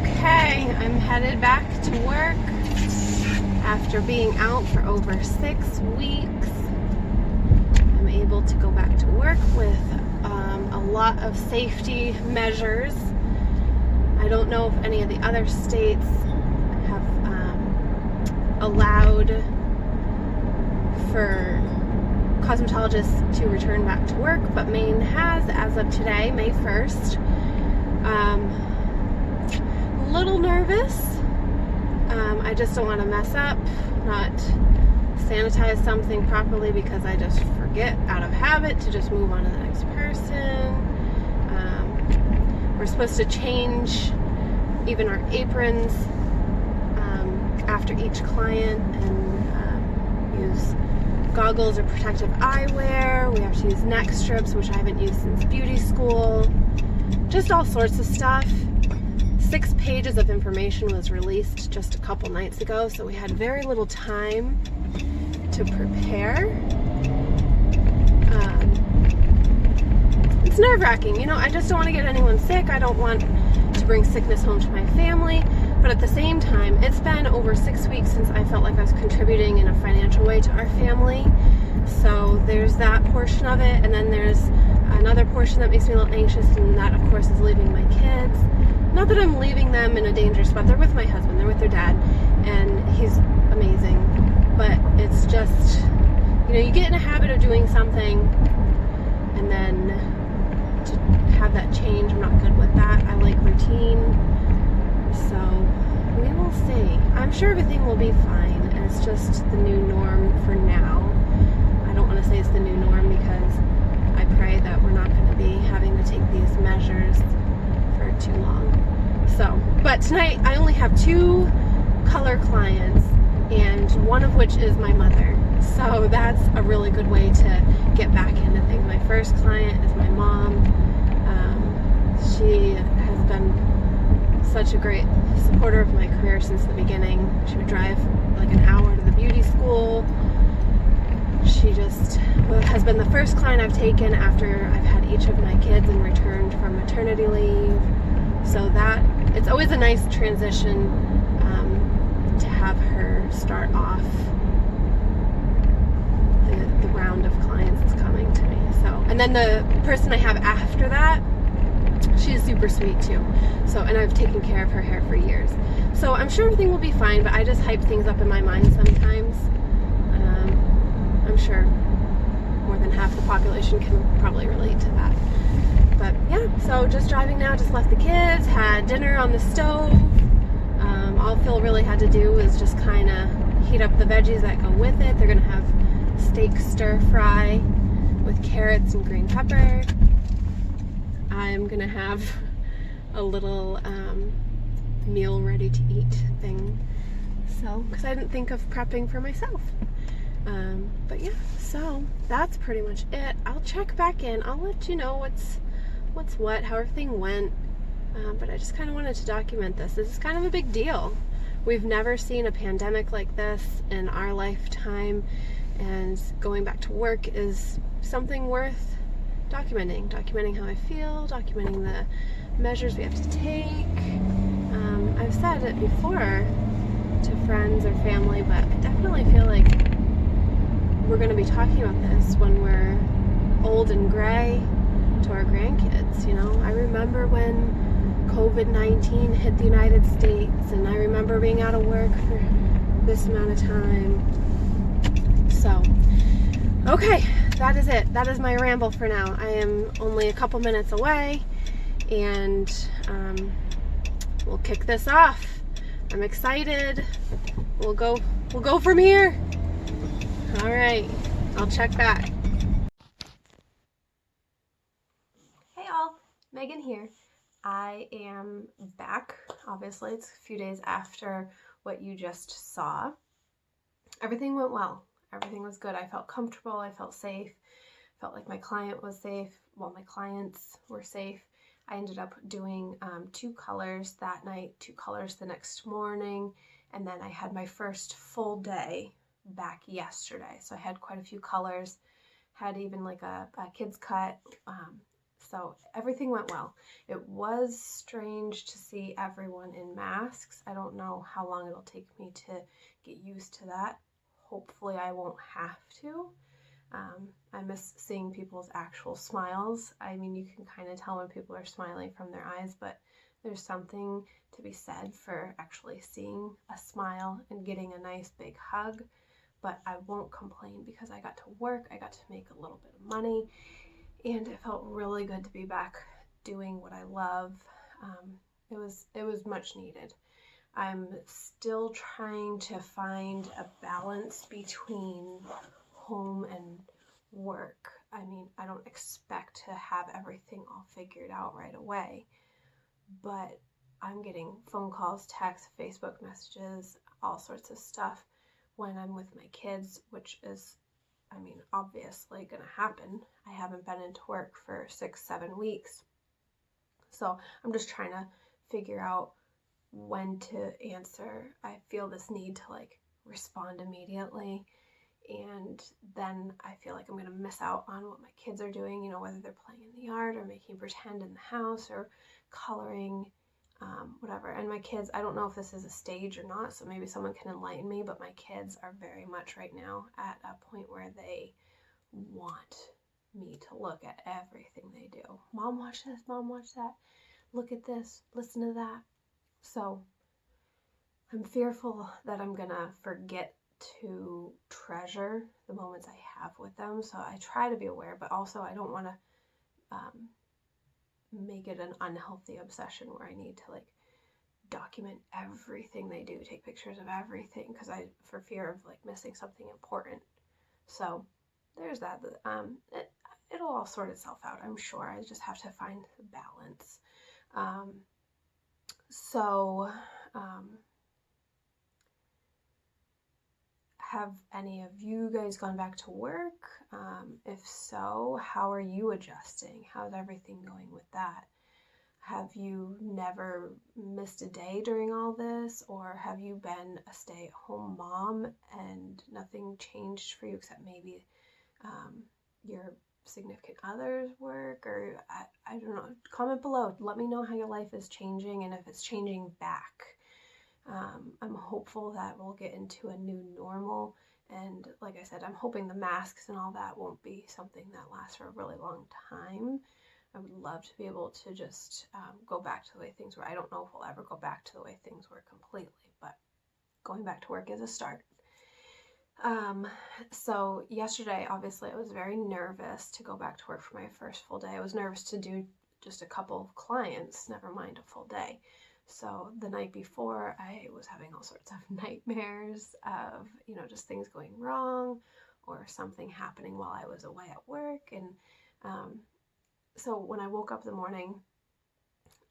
Okay, I'm headed back to work after being out for over 6 weeks. I'm able to go back to work with a lot of safety measures. I don't know if any of the other states have allowed for cosmetologists to return back to work, but Maine has as of today, May 1st. A little nervous. I just don't want to mess up, not sanitize something properly because I just forget out of habit to just move on to the next person. We're supposed to change even our aprons after each client and use goggles or protective eyewear. We have to use neck strips, which I haven't used since beauty school. Just all sorts of stuff. 6 pages of information was released just a couple nights ago, so we had very little time to prepare. It's nerve-wracking, you know, I just don't want to get anyone sick. I don't want to bring sickness home to my family, but at the same time, it's been over 6 weeks since I felt like I was contributing in a financial way to our family. So there's that portion of it, and then there's another portion that makes me a little anxious, and that, of course, is leaving my kids. Not that I'm leaving them in a dangerous spot. They're with my husband. They're with their dad, and he's amazing. But it's just, you know, you get in a habit of doing something, and then to have that change, I'm not good with that. I like routine, so we will see. I'm sure everything will be fine, and it's just the new norm for now. I don't want to say it's the new norm because I pray that we're not going to be having to take these measures for too long. So, but tonight I only have 2 color clients, and one of which is my mother. So that's a really good way to get back into things. My first client is my mom. She has been such a great supporter of my career since the beginning. She would drive like an hour to the beauty school. She just has been the first client I've taken after I've had each of my kids and returned from maternity leave. So that, it's always a nice transition to have her start off the round of clients that's coming to me. So, and then the person I have after that, she's super sweet too. So, and I've taken care of her hair for years. So I'm sure everything will be fine, but I just hype things up in my mind sometimes. I'm sure more than half the population can probably relate to that. But yeah, so just driving now, just left the kids, had dinner on the stove. All Phil really had to do was just kind of heat up the veggies that go with it. They're gonna have steak stir fry with carrots and green pepper. I'm gonna have a little meal ready to eat thing. So, because I didn't think of prepping for myself. But yeah, so that's pretty much it. I'll check back in. I'll let you know what's what, how everything went. But I just kind of wanted to document this. This is kind of a big deal. We've never seen a pandemic like this in our lifetime, and going back to work is something worth documenting how I feel, documenting the measures we have to take. I've said it before to friends or family, but I definitely feel like we're going to be talking about this when we're old and gray to our grandkids. You know, I remember when COVID-19 hit the United States, and I remember being out of work for this amount of time. So, okay, that is it. That is my ramble for now. I am only a couple minutes away, and we'll kick this off. I'm excited. We'll go from here. All right, I'll check back. Hey all, Megan here. I am back. Obviously, it's a few days after what you just saw. Everything went well. Everything was good. I felt comfortable. I felt safe. Felt like my client was safe. Well, my clients were safe. I ended up doing 2 colors that night, 2 colors the next morning, and then I had my first full day back yesterday. So I had quite a few colors, had even like a kid's cut. So everything went well. It was strange to see everyone in masks. I don't know how long it'll take me to get used to that. Hopefully I won't have to. I miss seeing people's actual smiles. I mean, you can kind of tell when people are smiling from their eyes, but there's something to be said for actually seeing a smile and getting a nice big hug. But I won't complain because I got to work, I got to make a little bit of money, and it felt really good to be back doing what I love. It was much needed. I'm still trying to find a balance between home and work. I mean, I don't expect to have everything all figured out right away, but I'm getting phone calls, texts, Facebook messages, all sorts of stuff when I'm with my kids, which is, I mean, obviously gonna happen. I haven't been into work for 6-7 weeks. So I'm just trying to figure out when to answer. I feel this need to like respond immediately, and then I feel like I'm going to miss out on what my kids are doing, you know, whether they're playing in the yard or making pretend in the house or coloring, whatever. And my kids, I don't know if this is a stage or not, so maybe someone can enlighten me, but my kids are very much right now at a point where they want me to look at everything they do. Mom, watch this, Mom, watch that, look at this, listen to that. So I'm fearful that I'm gonna forget to treasure the moments I have with them. So I try to be aware, but also I don't want to make it an unhealthy obsession where I need to like document everything they do, take pictures of everything, because for fear of like missing something important. So there's that. It'll all sort itself out, I'm sure. I just have to find the balance. Have any of you guys gone back to work? If so, how are you adjusting? How's everything going with that? Have you never missed a day during all this? Or have you been a stay-at-home mom and nothing changed for you except maybe your significant other's work? Or I don't know. Comment below. Let me know how your life is changing and if it's changing back. I'm hopeful that we'll get into a new normal, and like I said, I'm hoping the masks and all that won't be something that lasts for a really long time. I would love to be able to just go back to the way things were. I don't know if we'll ever go back to the way things were completely, but going back to work is a start. So yesterday, obviously, I was very nervous to go back to work for my first full day. I was nervous to do just a couple of clients, never mind a full day. So the night before, I was having all sorts of nightmares of, you know, just things going wrong or something happening while I was away at work. And so when I woke up in the morning,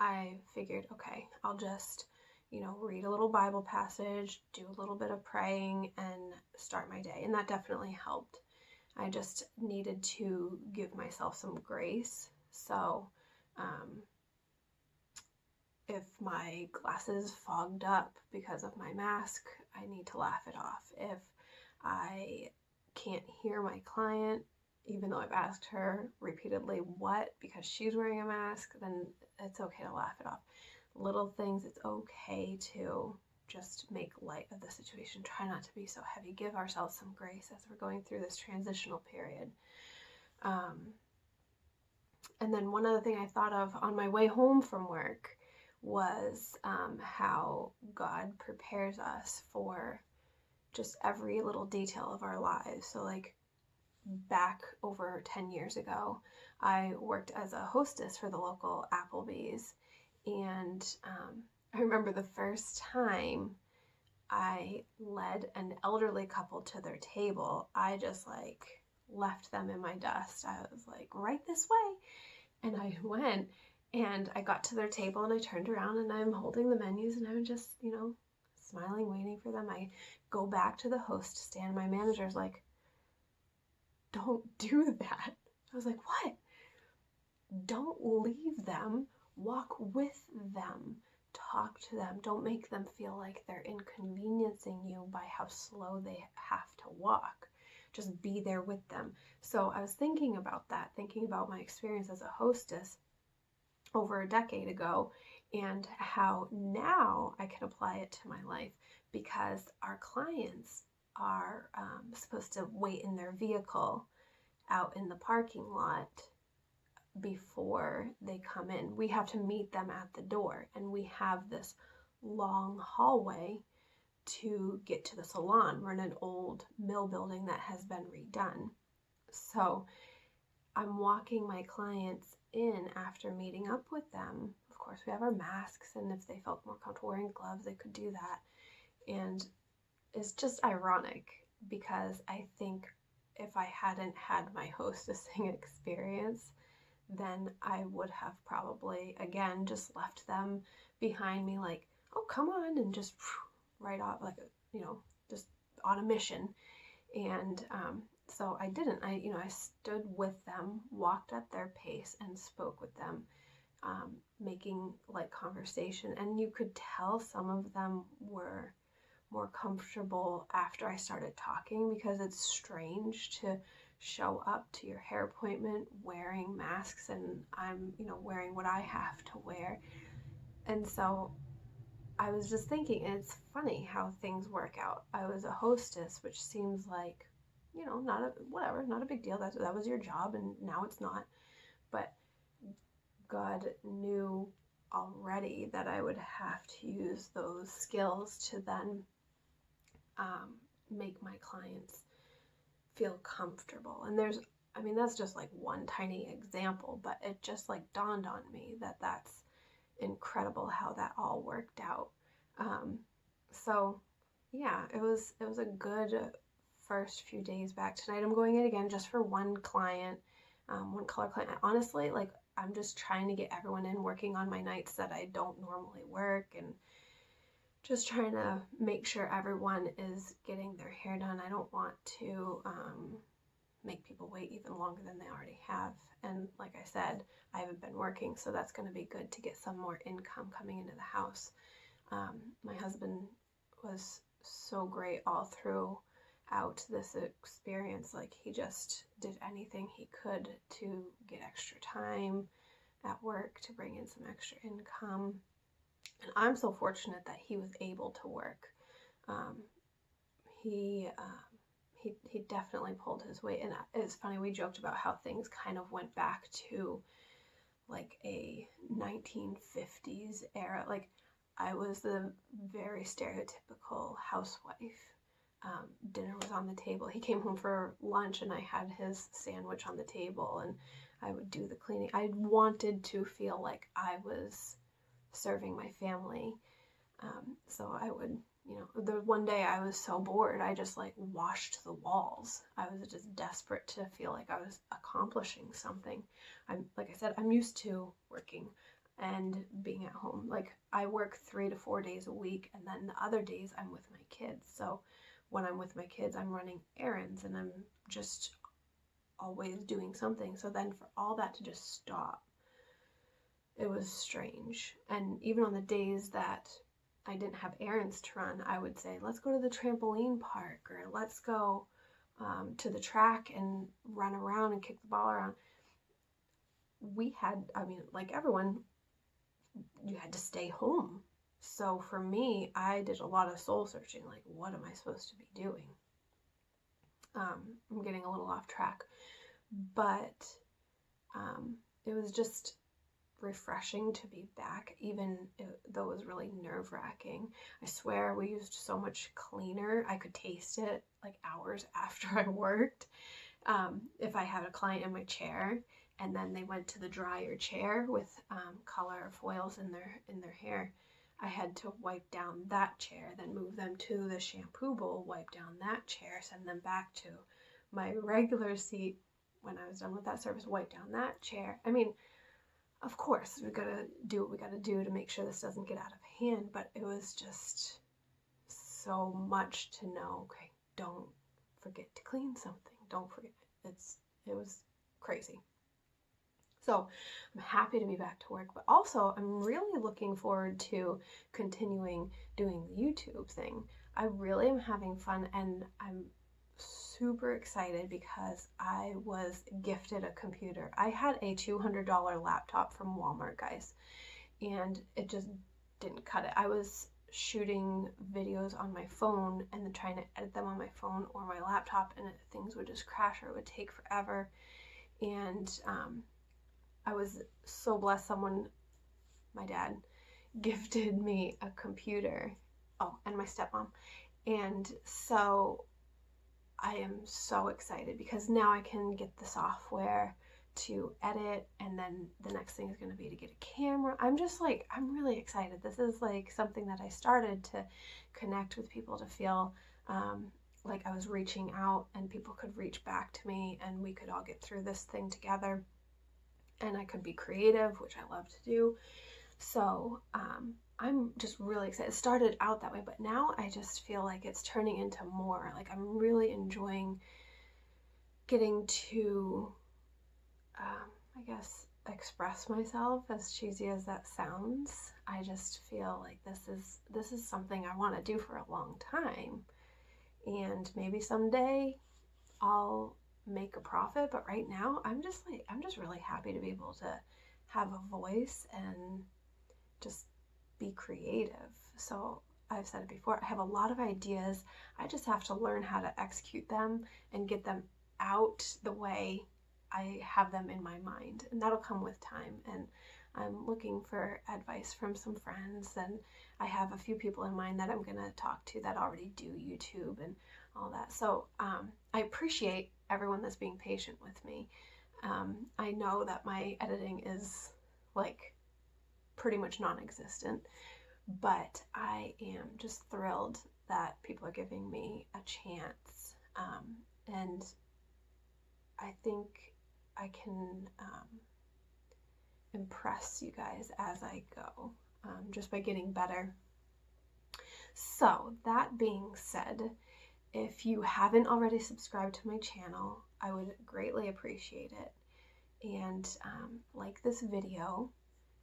I figured, okay, I'll just, you know, read a little Bible passage, do a little bit of praying, and start my day. And that definitely helped. I just needed to give myself some grace. So, if my glasses fogged up because of my mask, I need to laugh it off. If I can't hear my client, even though I've asked her repeatedly what, because she's wearing a mask, then it's okay to laugh it off. Little things, it's okay to just make light of the situation. Try not to be so heavy. Give ourselves some grace as we're going through this transitional period. And then one other thing I thought of on my way home from work was how God prepares us for just every little detail of our lives. So like back over 10 years ago, I worked as a hostess for the local Applebee's. And I remember the first time I led an elderly couple to their table, I just like left them in my dust. I was like, right this way. And I went and I got to their table and I turned around and I'm holding the menus and I'm just, you know, smiling, waiting for them. I go back to the host stand. My manager's like, don't do that. I was like, what? Don't leave them. Walk with them. Talk to them. Don't make them feel like they're inconveniencing you by how slow they have to walk. just be there with them. So I was thinking about that, thinking about my experience as a hostess over a decade ago and how now I can apply it to my life, because our clients are supposed to wait in their vehicle out in the parking lot before they come in. We have to meet them at the door, and we have this long hallway to get to the salon. We're in an old mill building that has been redone. So I'm walking my clients in after meeting up with them. Of course, we have our masks, and if they felt more comfortable wearing gloves, they could do that. And it's just ironic, because I think if I hadn't had my hostessing experience, then I would have probably, again, just left them behind me like, oh, come on, and just right off, like, just on a mission. And so I didn't. I stood with them, walked at their pace, and spoke with them, making like conversation. And you could tell some of them were more comfortable after I started talking, because it's strange to show up to your hair appointment wearing masks, and I'm, wearing what I have to wear. And so I was just thinking, and it's funny how things work out. I was a hostess, which seems like, not a big deal. That was your job, and now it's not. But God knew already that I would have to use those skills to then make my clients feel comfortable. And that's just like one tiny example, but it just like dawned on me that that's incredible how that all worked out. So yeah, it was a good first few days back. Tonight I'm going in again just for one client, one color client. Honestly, like, I'm just trying to get everyone in, working on my nights that I don't normally work, and just trying to make sure everyone is getting their hair done. I don't want to make people wait even longer than they already have. And like I said, I haven't been working, so that's going to be good to get some more income coming into the house. My husband was so great all throughout this experience. Like, he just did anything he could to get extra time at work to bring in some extra income. And I'm so fortunate that he was able to work. He definitely pulled his weight. And it's funny, we joked about how things kind of went back to like a 1950s era. Like, I was the very stereotypical housewife. Dinner was on the table. He came home for lunch, and I had his sandwich on the table, and I would do the cleaning. I wanted to feel like I was serving my family. So I would, the one day I was so bored, I just like washed the walls. I was just desperate to feel like I was accomplishing something. Like I said, I'm used to working and being at home. Like, I work 3 to 4 days a week, and then the other days I'm with my kids. So when I'm with my kids, I'm running errands, and I'm just always doing something. So then for all that to just stop, it was strange. And even on the days that I didn't have errands to run, I would say, let's go to the trampoline park, or let's go to the track and run around and kick the ball around. We had, like everyone, you had to stay home. So for me, I did a lot of soul searching. Like, what am I supposed to be doing? I'm getting a little off track, but it was just refreshing to be back, even though it was really nerve-wracking. I swear we used so much cleaner. I could taste it like hours after I worked. If I had a client in my chair and then they went to the dryer chair with color foils in their hair, I had to wipe down that chair, then move them to the shampoo bowl, wipe down that chair, send them back to my regular seat. When I was done with that service, wipe down that chair. Of course, we gotta do what we gotta do to make sure this doesn't get out of hand, but it was just so much to know, okay, don't forget to clean something. Don't forget. It was crazy. So I'm happy to be back to work, but also I'm really looking forward to continuing doing the YouTube thing. I really am having fun, and I'm super excited because I was gifted a computer. I had a $200 laptop from Walmart, guys, and it just didn't cut it. I was shooting videos on my phone and then trying to edit them on my phone or my laptop, and things would just crash or it would take forever. And I was so blessed. My dad gifted me a computer. Oh, and my stepmom. And so I am so excited because now I can get the software to edit, and then the next thing is going to be to get a camera. I'm really excited. This is like something that I started to connect with people, to feel like I was reaching out and people could reach back to me and we could all get through this thing together, and I could be creative, which I love to do. So I'm just really excited. It started out that way, but now I just feel like it's turning into more. Like I'm really enjoying getting to, I guess, express myself, as cheesy as that sounds. I just feel like this is something I want to do for a long time, and maybe someday I'll make a profit. But right now, I'm just really happy to be able to have a voice and just be creative. So I've said it before, I have a lot of ideas. I just have to learn how to execute them and get them out the way I have them in my mind, and that'll come with time. And I'm looking for advice from some friends, and I have a few people in mind that I'm gonna talk to that already do YouTube and all that. So I appreciate everyone that's being patient with me. I know that my editing is like pretty much non-existent, but I am just thrilled that people are giving me a chance, and I think I can impress you guys as I go, just by getting better. So that being said, if you haven't already subscribed to my channel, I would greatly appreciate it. And like this video,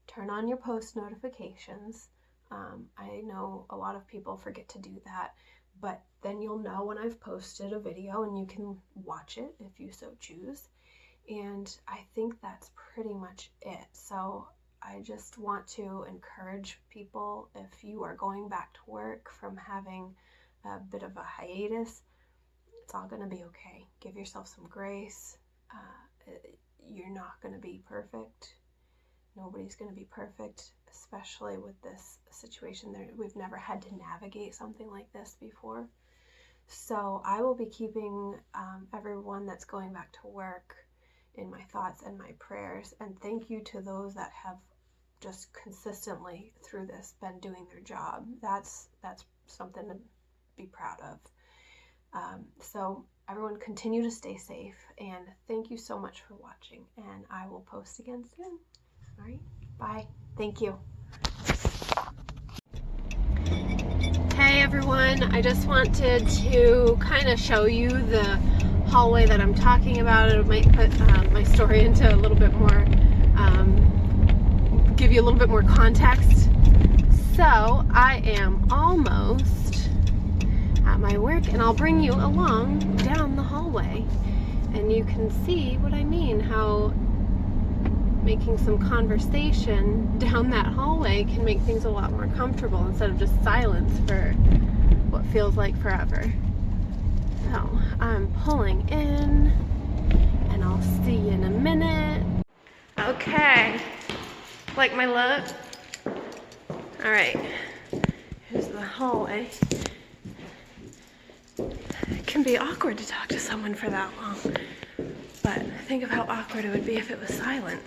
turn on your post notifications. I know a lot of people forget to do that, but then you'll know when I've posted a video and you can watch it if you so choose. And I think that's pretty much it. So I just want to encourage people, if you are going back to work from having a bit of a hiatus, it's all going to be okay. Give yourself some grace. You're not going to be perfect. Nobody's going to be perfect, especially with this situation. We've never had to navigate something like this before. So I will be keeping everyone that's going back to work in my thoughts and my prayers. And thank you to those that have just consistently through this been doing their job. That's something to be proud of. So everyone continue to stay safe, and thank you so much for watching, and I will post again soon. All right, bye. Thank you. Hey everyone, I just wanted to kind of show you the hallway that I'm talking about. It might put my story into a little bit more, give you a little bit more context. So I am almost at my work, and I'll bring you along down the hallway, and you can see what I mean, how making some conversation down that hallway can make things a lot more comfortable instead of just silence for what feels like forever. So I'm pulling in, and I'll see you in a minute. Okay, like my look? All right, here's the hallway. It can be awkward to talk to someone for that long, but think of how awkward it would be if it was silent.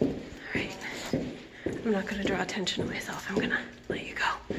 All right, I'm not gonna draw attention to myself. I'm gonna let you go.